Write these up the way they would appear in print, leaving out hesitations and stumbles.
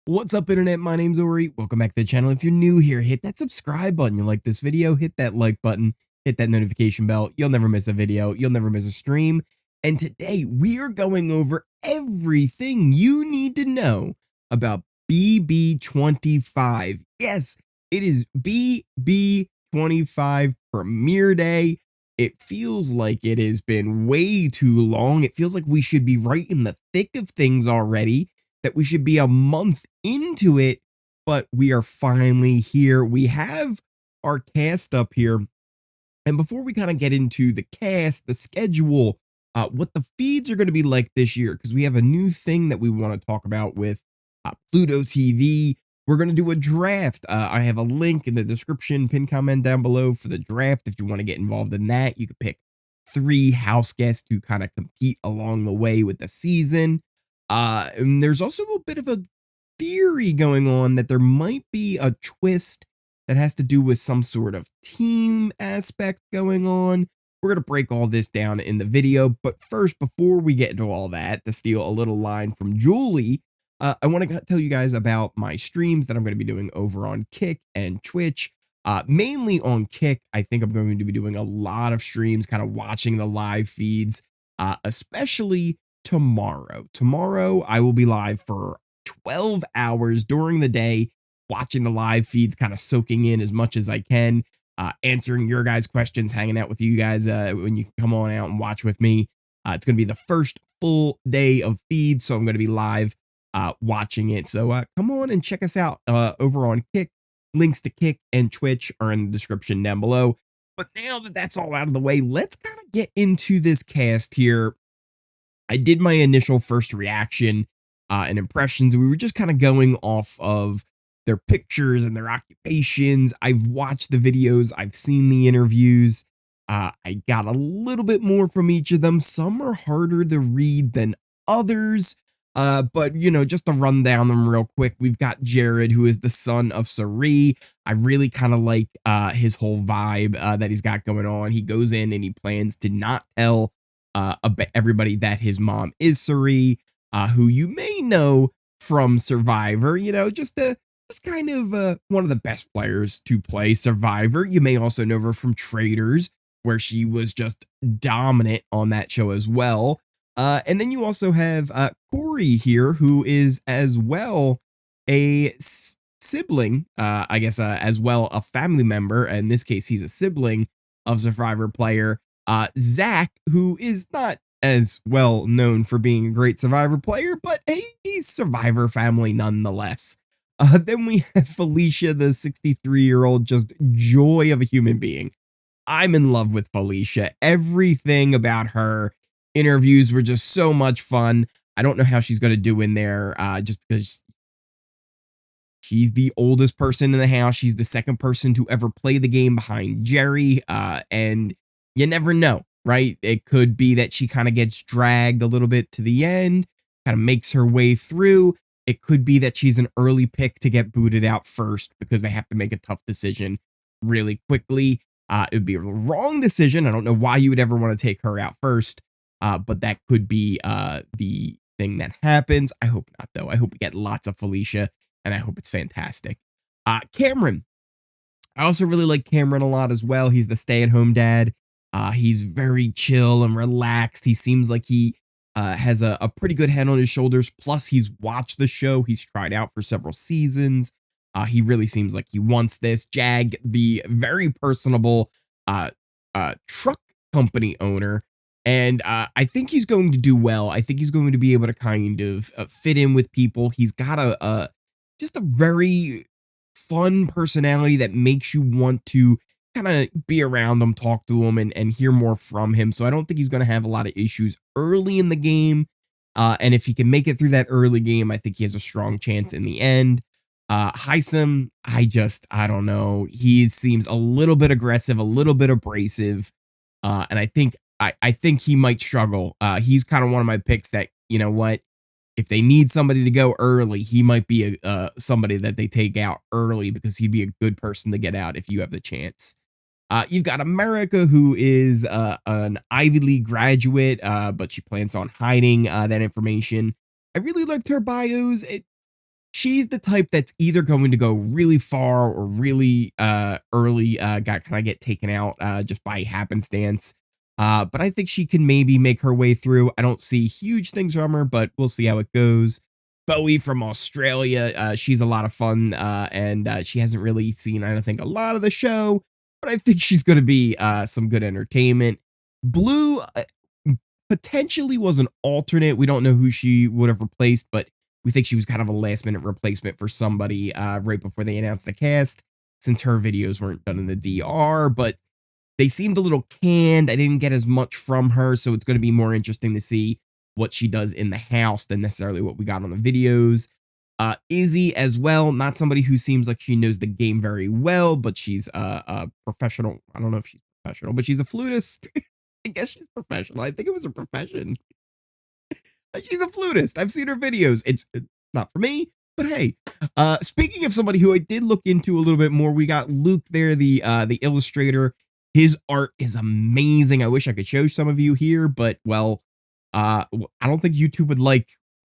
What's up, internet? My name's Ori. Welcome back to the channel. If you're new here, hit that subscribe button. You like this video, hit that like button, hit that notification bell. You'll never miss a video. You'll never miss a stream. And today we are going over everything you need to know about BB25. Yes, it is BB25 premiere day. It feels like it has been way too long. It feels like we should be right in the thick of things already, that we should be a month into it, but we are finally here. We have our cast up here. And before we kind of get into the cast, the schedule, what the feeds are going to be like this year, because we have a new thing that we want to talk about with Pluto TV. We're going to do a draft. I have a link in the description, pin comment down below for the draft. If you want to get involved in that, you could pick 3 house guests to kind of compete along the way with the season. And there's also a bit of a theory going on that there might be a twist that has to do with some sort of team aspect going on. We're going to break all this down in the video, but first, before we get into all that, to steal a little line from Julie, I want to tell you guys about my streams that I'm going to be doing over on Kick and Twitch. Mainly on Kick, I think I'm going to be doing a lot of streams, kind of watching the live feeds, especially tomorrow. Tomorrow, I will be live for 12 hours during the day, watching the live feeds, kind of soaking in as much as I can, answering your guys' questions, hanging out with you guys when you come on out and watch with me. It's going to be the first full day of feed, so I'm going to be live watching it. So come on and check us out over on Kick. Links to Kick and Twitch are in the description down below. But now that that's all out of the way, let's kind of get into this cast here. I did my initial first reaction and impressions. We were just kind of going off of their pictures and their occupations. I've watched the videos. I've seen the interviews. I got a little bit more from each of them. Some are harder to read than others. But, you know, just to run down them real quick, we've got Jared, who is the son of Sari. I really kind of like his whole vibe that he's got going on. He goes in and he plans to not tell everybody that his mom is Sari, who you may know from Survivor. You know, just kind of one of the best players to play Survivor. You may also know her from Traitors, where she was just dominant on that show as well. And then you also have Cory here, who is as well a sibling, I guess, as well a family member. In this case, he's a sibling of Survivor player Zach, who is not as well known for being a great Survivor player, but hey, he's Survivor family nonetheless. Then we have Felicia, the 63-year-old, just joy of a human being. I'm in love with Felicia. Everything about her interviews were just so much fun. I don't know how she's going to do in there, just because she's the oldest person in the house. She's the second person to ever play the game behind Jerry, and you never know, right? It could be that she kind of gets dragged a little bit to the end, kind of makes her way through. It could be that she's an early pick to get booted out first because they have to make a tough decision really quickly. It would be a wrong decision. I don't know why you would ever want to take her out first. But that could be the thing that happens. I hope not, though. I hope we get lots of Felicia, and I hope it's fantastic. Cameron. I also really like Cameron a lot as well. He's the stay-at-home dad. He's very chill and relaxed. He seems like he has a pretty good head on his shoulders. Plus, he's watched the show. He's tried out for several seasons. He really seems like he wants this. Jag, the very personable truck company owner. And I think he's going to do well. I think he's going to be able to kind of fit in with people. He's got just a very fun personality that makes you want to kind of be around him, talk to him, and hear more from him. So I don't think he's going to have a lot of issues early in the game. And if he can make it through that early game, I think he has a strong chance in the end. Hisam, I don't know. He seems a little bit aggressive, a little bit abrasive. And I think he might struggle. He's kind of one of my picks that, you know what, if they need somebody to go early, he might be somebody that they take out early because he'd be a good person to get out if you have the chance. You've got America, who is an Ivy League graduate, but she plans on hiding that information. I really liked her bios. she's the type that's either going to go really far or really early, got kind of get taken out just by happenstance. But I think she can maybe make her way through. I don't see huge things from her, but we'll see how it goes. Bowie from Australia, she's a lot of fun, and she hasn't really seen, I don't think, a lot of the show, but I think she's going to be some good entertainment. Blue potentially was an alternate. We don't know who she would have replaced, but we think she was kind of a last minute replacement for somebody right before they announced the cast, since her videos weren't done in the DR, but they seemed a little canned. I didn't get as much from her, so it's going to be more interesting to see what she does in the house than necessarily what we got on the videos. Izzy as well, not somebody who seems like she knows the game very well, but she's a professional. I don't know if she's professional, but she's a flutist. I guess she's professional. I think it was a profession. She's a flutist. I've seen her videos. It's not for me, but hey. Speaking of somebody who I did look into a little bit more, we got Luke there, the illustrator. His art is amazing. I wish I could show some of you here, but well, I don't think YouTube would like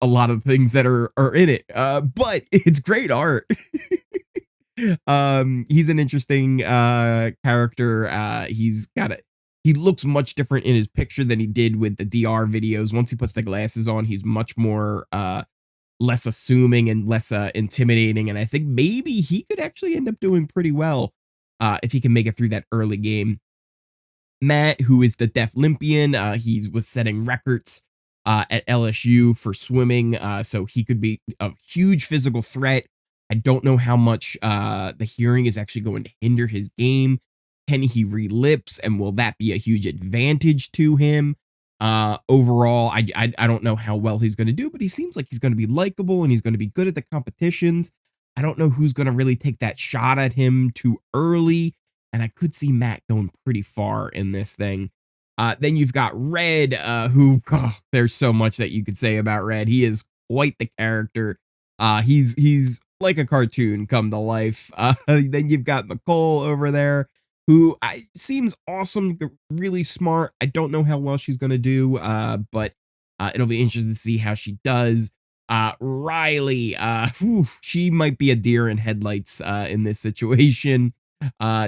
a lot of things that are in it. But it's great art. He's an interesting character. He looks much different in his picture than he did with the DR videos. Once he puts the glasses on, he's much more less assuming and less intimidating. And I think maybe he could actually end up doing pretty well if he can make it through that early game. Matt, who is the Deaf Olympian, he was setting records at LSU for swimming, so he could be a huge physical threat. I don't know how much the hearing is actually going to hinder his game. Can he read lips, and will that be a huge advantage to him? Overall, I don't know how well he's going to do, but he seems like he's going to be likable and he's going to be good at the competitions. I don't know who's going to really take that shot at him too early, and I could see Matt going pretty far in this thing. Then you've got Red, who, there's so much that you could say about Red. He is quite the character. He's like a cartoon come to life. Then you've got Mecole over there, who seems awesome, really smart. I don't know how well she's going to do, but it'll be interesting to see how she does. Reilly, she might be a deer in headlights in this situation.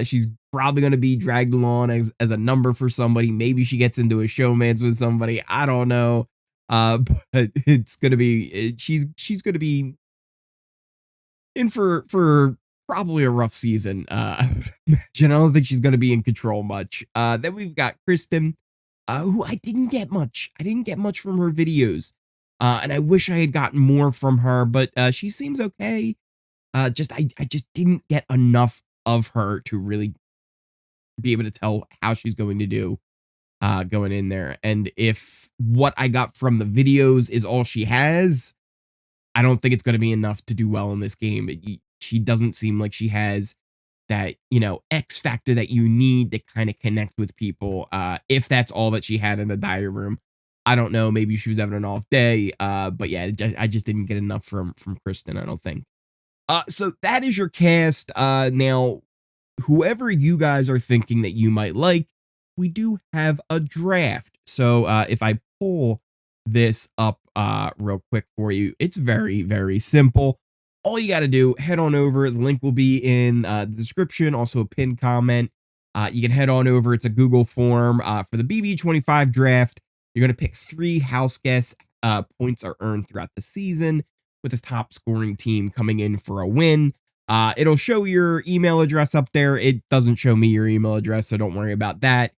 She's probably going to be dragged along as a number for somebody. Maybe she gets into a showmance with somebody. I don't know. But it's going to be, she's going to be in for probably a rough season. I don't think she's going to be in control much. Then we've got Kirsten, who I didn't get much. I didn't get much from her videos. And I wish I had gotten more from her, but she seems okay. I just didn't get enough of her to really be able to tell how she's going to do going in there. And if what I got from the videos is all she has, I don't think it's going to be enough to do well in this game. She doesn't seem like she has that, X factor that you need to kind of connect with people. If that's all that she had in the diary room, I don't know. Maybe she was having an off day. But yeah, I just didn't get enough from Kirsten, I don't think. So that is your cast. Now, whoever you guys are thinking that you might like, we do have a draft. So if I pull this up real quick for you, it's very, very simple. All you got to do, head on over. The link will be in the description, also a pinned comment. You can head on over. It's a Google form for the BB25 draft. You're going to pick 3 house guests. Points are earned throughout the season, with the top scoring team coming in for a win. It'll show your email address up there. It doesn't show me your email address, so don't worry about that.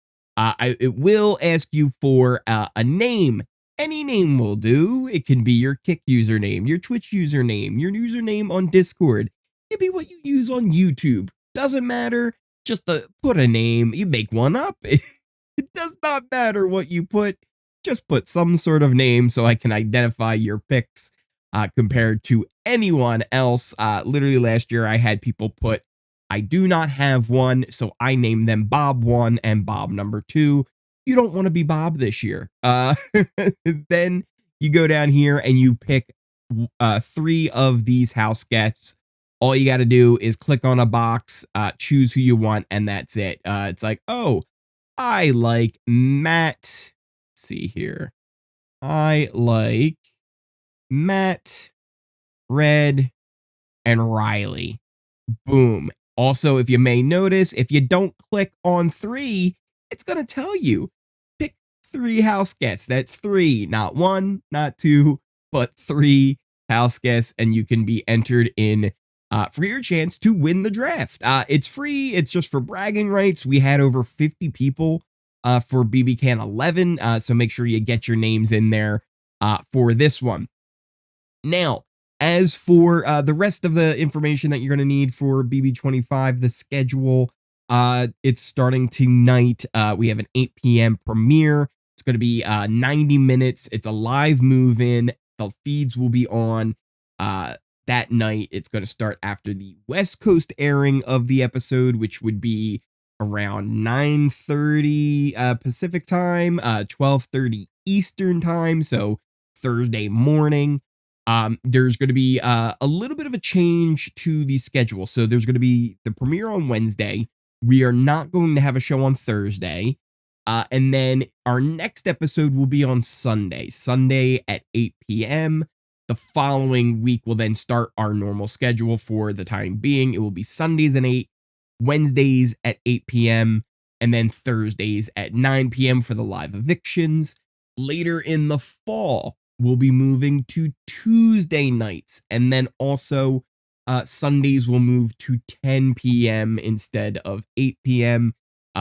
It will ask you for a name. Any name will do. It can be your Kick username, your Twitch username, your username on Discord. It can be what you use on YouTube. Doesn't matter. Just put a name. You make one up. It does not matter what you put. Just put some sort of name so I can identify your picks compared to anyone else. Literally last year, I had people put, I do not have one, so I named them Bob 1 and Bob number 2. You don't want to be Bob this year. Then you go down here and you pick 3 of these house guests. All you got to do is click on a box, choose who you want, and that's it. It's like, oh, I like Matt. Let's see here. I like Matt, Red, and Reilly. Boom. Also, if you may notice, if you don't click on 3, it's going to tell you pick 3 house guests. That's 3, not 1, not 2, but 3 house guests, and you can be entered in for your chance to win the draft. It's free. It's just for bragging rights. We had over 50 people for BB Can 11, so make sure you get your names in there for this one. Now, as for the rest of the information that you're going to need for BB25, the schedule, it's starting tonight. We have an 8 p.m. premiere. It's going to be 90 minutes. It's a live move-in. The feeds will be on that night. It's going to start after the West Coast airing of the episode, which would be around 9:30 Pacific time, 12:30 Eastern time, so Thursday morning. There's going to be a little bit of a change to the schedule. So there's going to be the premiere on Wednesday. We are not going to have a show on Thursday. And then our next episode will be on Sunday at 8 p.m. The following week will then start our normal schedule for the time being. It will be Sundays at 8, Wednesdays at 8 p.m., and then Thursdays at 9 p.m. for the live evictions. Later in the fall, we'll be moving to Tuesday nights, and then also Sundays will move to 10 p.m. instead of 8 p.m.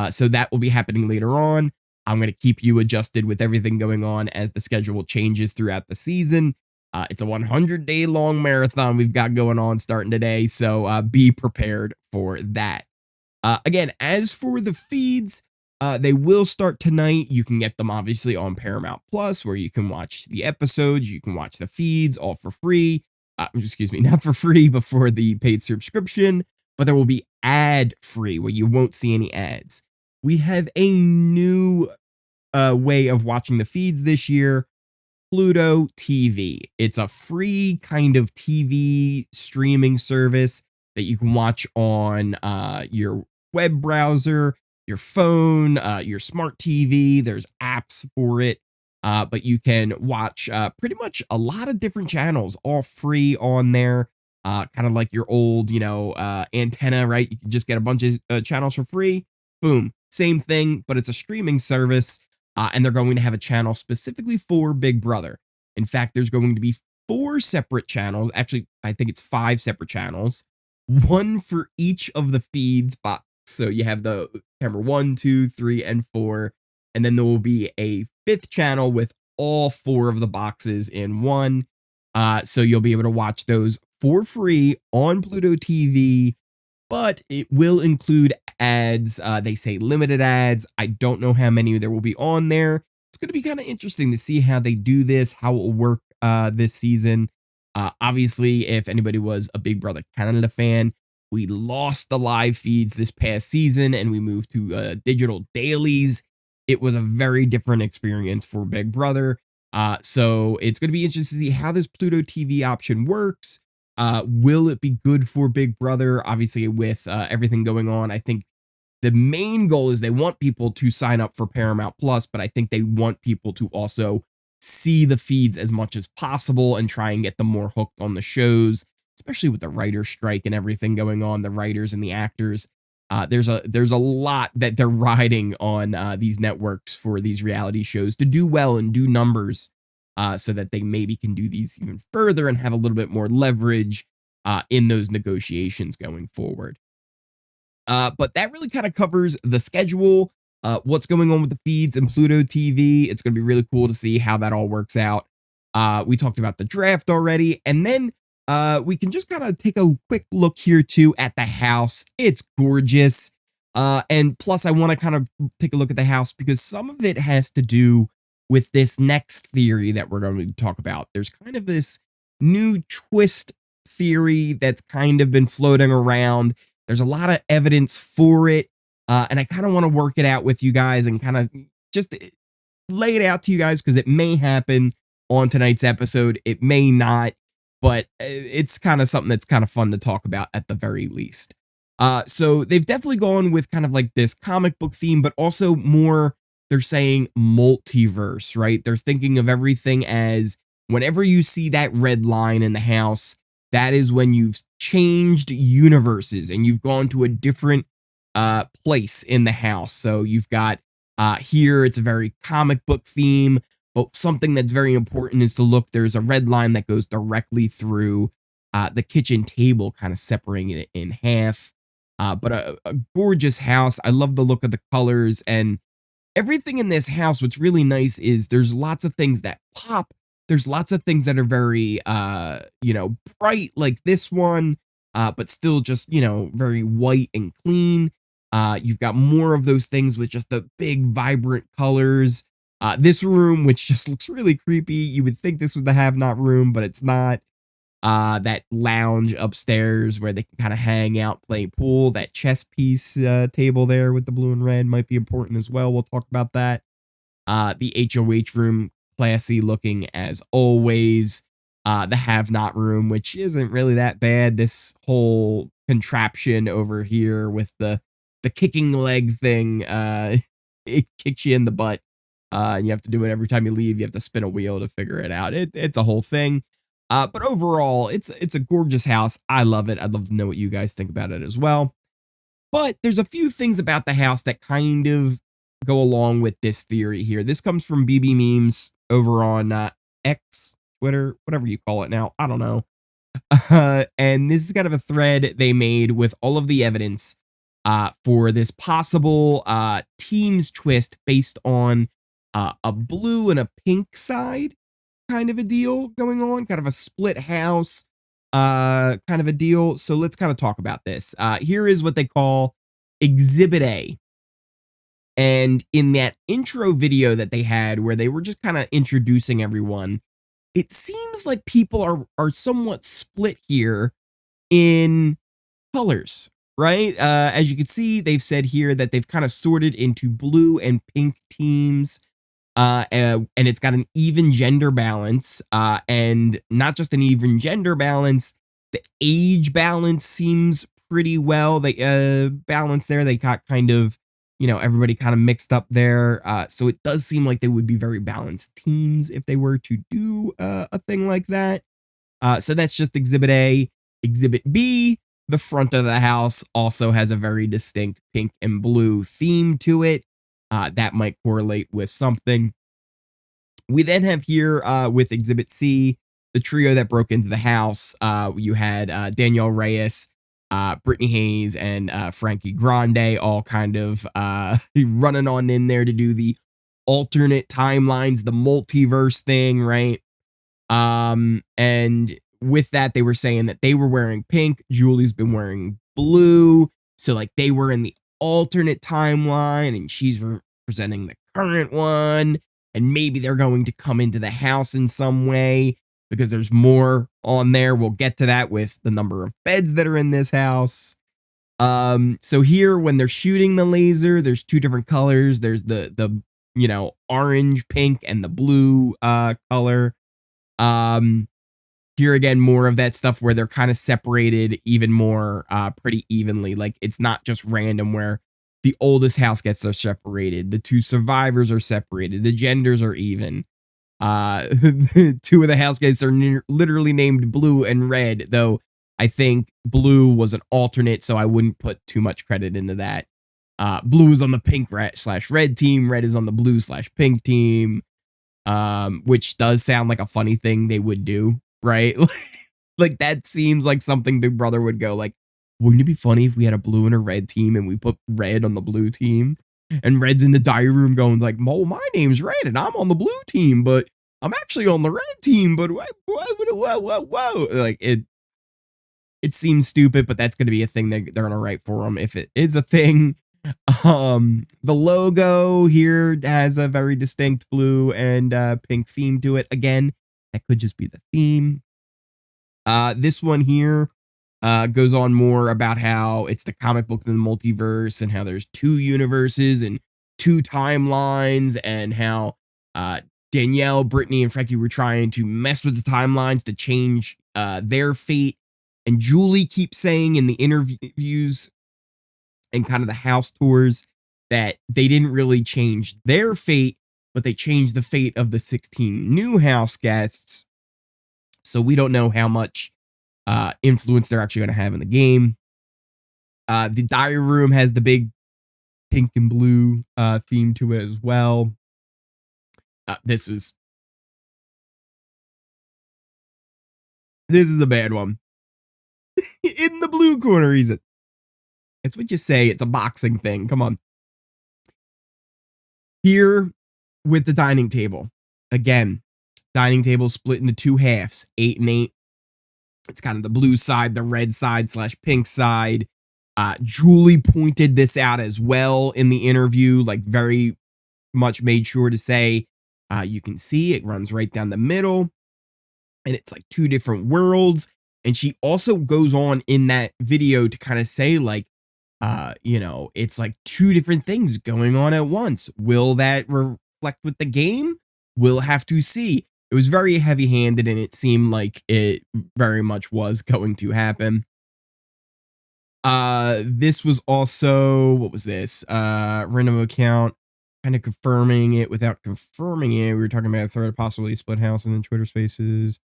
So that will be happening later on. I'm going to keep you adjusted with everything going on as the schedule changes throughout the season. It's a 100-day long marathon we've got going on starting today, so be prepared for that. Again, as for the feeds, they will start tonight. You can get them obviously on Paramount Plus, where you can watch the episodes, you can watch the feeds all for free. Excuse me, not for free, but for the paid subscription. But there will be ad-free, where you won't see any ads. We have a new way of watching the feeds this year. Pluto TV. It's a free kind of TV streaming service that you can watch on your web browser, your phone, your smart TV. There's apps for it, but you can watch pretty much a lot of different channels, all free on there. Kind of like your old, antenna, right? You can just get a bunch of channels for free. Boom, same thing, but it's a streaming service. And they're going to have a channel specifically for Big Brother. In fact, there's going to be 4 separate channels. Actually, I think it's 5 separate channels. One for each of the feeds box. So you have the camera 1, 2, 3, and 4. And then there will be a 5th channel with all 4 of the boxes in one. So you'll be able to watch those for free on Pluto TV. But it will include ads. They say limited ads. I don't know how many there will be on there. It's going to be kind of interesting to see how they do this, how it will work this season. Obviously, if anybody was a Big Brother Canada fan, we lost the live feeds this past season and we moved to digital dailies. It was a very different experience for Big Brother. So it's going to be interesting to see how this Pluto TV option works. Will it be good for Big Brother? Obviously, with everything going on, I think the main goal is they want people to sign up for Paramount Plus, but I think they want people to also see the feeds as much as possible and try and get them more hooked on the shows, especially with the writer's strike and everything going on, the writers and the actors. There's a lot that they're riding on these networks for these reality shows to do well and do numbers. So that they maybe can do these even further and have a little bit more leverage in those negotiations going forward. But that really kind of covers the schedule, what's going on with the feeds and Pluto TV. It's going to be really cool to see how that all works out. We talked about the draft already, and then we can just kind of take a quick look here too at the house. It's gorgeous. And plus I want to kind of take a look at the house because some of it has to do with this next theory that we're going to talk about. There's kind of this new twist theory that's kind of been floating around. There's a lot of evidence for it. And I kind of want to work it out with you guys and kind of just lay it out to you guys because it may happen on tonight's episode. It may not, but it's kind of something that's kind of fun to talk about at the very least. So they've definitely gone with kind of like this comic book theme, but also more, they're saying multiverse, right? They're thinking of everything as whenever you see that red line in the house, that is when you've changed universes and you've gone to a different place in the house. So you've got here, it's a very comic book theme, but something that's very important is to look, there's a red line that goes directly through the kitchen table, kind of separating it in half. But a gorgeous house. I love the look of the colors and everything in this house. What's really nice is there's lots of things that pop. There's lots of things that are very, bright like this one, but still just, very white and clean. You've got more of those things with just the big, vibrant colors. This room, which just looks really creepy. You would think this was the have-not room, but it's not. That lounge upstairs where they can kind of hang out, play pool. That chess piece table there with the blue and red might be important as well. We'll talk about that. The HOH room, classy looking as always. The have-not room, which isn't really that bad. This whole contraption over here with the kicking leg thing, it kicks you in the butt. You have to do it every time you leave. You have to spin a wheel to figure it out. It's a whole thing. But overall, it's a gorgeous house. I love it. I'd love to know what you guys think about it as well. But there's a few things about the house that kind of go along with this theory here. This comes from BB Memes over on X, Twitter, whatever you call it now. I don't know. And this is kind of a thread they made with all of the evidence for this possible teams twist based on a blue and a pink side kind of a deal going on, kind of a split house kind of a deal. So let's kind of talk about this. Here is what they call Exhibit A. And in that intro video that they had where they were just kind of introducing everyone, it seems like people are somewhat split here in colors, right? As you can see, they've said here that they've kind of sorted into blue and pink teams. And it's got an even gender balance, and not just an even gender balance, the age balance seems pretty well. They balanced there. They got kind of, everybody kind of mixed up there. So it does seem like they would be very balanced teams if they were to do a thing like that. So that's just Exhibit A. Exhibit B, the front of the house also has a very distinct pink and blue theme to it. That might correlate with something. We then have here with Exhibit C, the trio that broke into the house. You had Danielle Reyes, Brittany Hayes, and Frankie Grande all kind of running on in there to do the alternate timelines, the multiverse thing, right? And with that, they were saying that they were wearing pink. Julie's been wearing blue. So like they were in the alternate timeline and she's representing the current one, and maybe they're going to come into the house in some way because there's more on there. We'll get to that with the number of beds that are in this house. So here when they're shooting the laser, there's two different colors. There's the orange, pink, and the blue color. Here again, more of that stuff where they're kind of separated even more pretty evenly. Like it's not just random where the oldest houseguests are separated, the two survivors are separated, the genders are even. Two of the houseguests are literally named Blue and Red, though I think Blue was an alternate, so I wouldn't put too much credit into that. Blue is on the pink/red team, Red is on the blue/pink team, which does sound like a funny thing they would do. Right? Like that seems like something Big Brother would go like, wouldn't it be funny if we had a blue and a red team and we put Red on the blue team and Red's in the diary room going like, oh, my name's Red and I'm on the blue team, but I'm actually on the red team, but whoa. Like it seems stupid, but that's going to be a thing that they're going to write for them if it is a thing. The logo here has a very distinct blue and pink theme to it. Again, that could just be the theme. This one here goes on more about how it's the comic book in the multiverse and how there's two universes and two timelines and how Danielle, Brittany, and Frankie were trying to mess with the timelines to change their fate. And Julie keeps saying in the interviews and kind of the house tours that they didn't really change their fate, but they changed the fate of the 16 new house guests. So we don't know how much influence they're actually going to have in the game. The diary room has the big pink and blue theme to it as well. This is a bad one. In the blue corner, he's it's what you say. It's a boxing thing. Come on. Here with the dining table. Again, dining table split into two halves, 8 and 8. It's kind of the blue side, the red side / pink side. Julie pointed this out as well in the interview, like very much made sure to say, you can see it runs right down the middle and it's like 2 different worlds. And she also goes on in that video to kind of say like, it's like 2 different things going on at once. Will that reflect with the game? We'll have to see. It was very heavy-handed and it seemed like it very much was going to happen. This was also, what was this? Random account kind of confirming it without confirming it. We were talking about a threat of possibly split house in the Twitter spaces.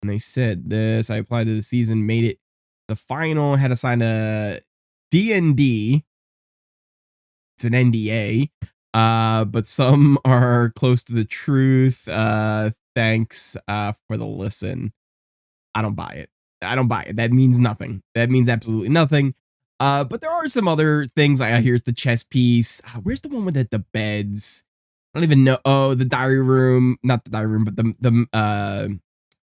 And they said this, I applied to the season, made it the final, had to sign a D&D. It's an NDA. But some are close to the truth. Thanks for the listen. I don't buy it. That means nothing. That means absolutely nothing. But there are some other things. Here's the chess piece. Where's the one with the beds? I don't even know. Oh, the diary room. Not the diary room, but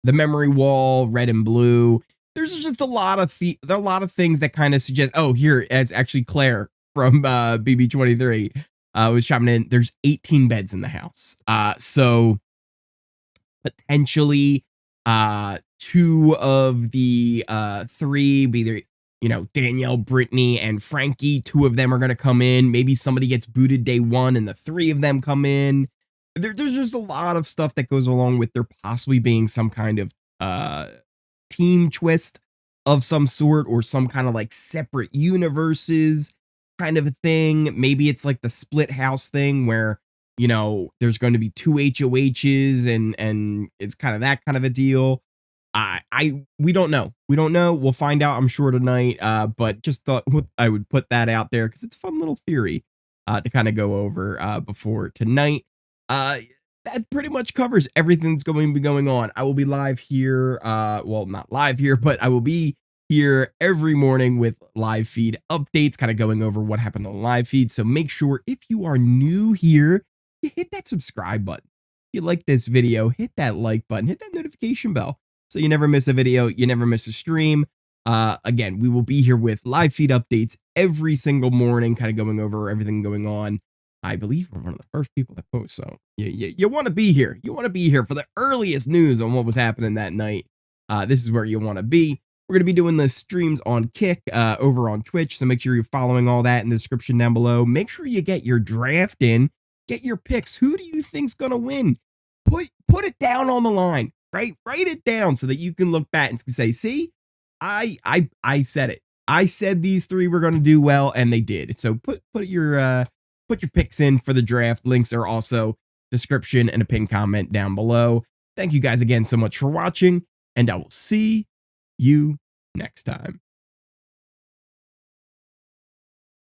the memory wall, red and blue. There's just a lot of things that kind of suggest. Oh, here it's actually Claire from BB25 was chiming in. There's 18 beds in the house. So potentially 2 of the 3, be there, Danielle, Brittany, and Frankie. 2 of them are going to come in. Maybe somebody gets booted day 1 and the 3 of them come in. There's just a lot of stuff that goes along with there possibly being some kind of team twist of some sort, or some kind of like separate universes kind of a thing. Maybe it's like the split house thing where, there's going to be 2 HOHs and it's kind of that kind of a deal. We don't know. We'll find out, I'm sure, tonight. But just thought I would put that out there because it's a fun little theory to kind of go over before tonight. That pretty much covers everything that's going to be going on. I will be live here. Well, not live here, but I will be here every morning with live feed updates, kind of going over what happened on the live feed. So make sure if you are new here, you hit that subscribe button. If you like this video, hit that like button, hit that notification bell, so you never miss a video, you never miss a stream. Again, we will be here with live feed updates every single morning, kind of going over everything going on. I believe we're one of the first people that post, so you want to be here. You want to be here for the earliest news on what was happening that night. This is where you want to be. We're going to be doing the streams on Kick over on Twitch, so make sure you're following all that in the description down below. Make sure you get your draft in, get your picks. Who do you think's going to win? Put it down on the line, right? Write it down so that you can look back and say, see, I said it. I said these 3 were going to do well, and they did. So put your picks in for the draft. Links are also description and a pinned comment down below. Thank you guys again so much for watching, and I will see you next time.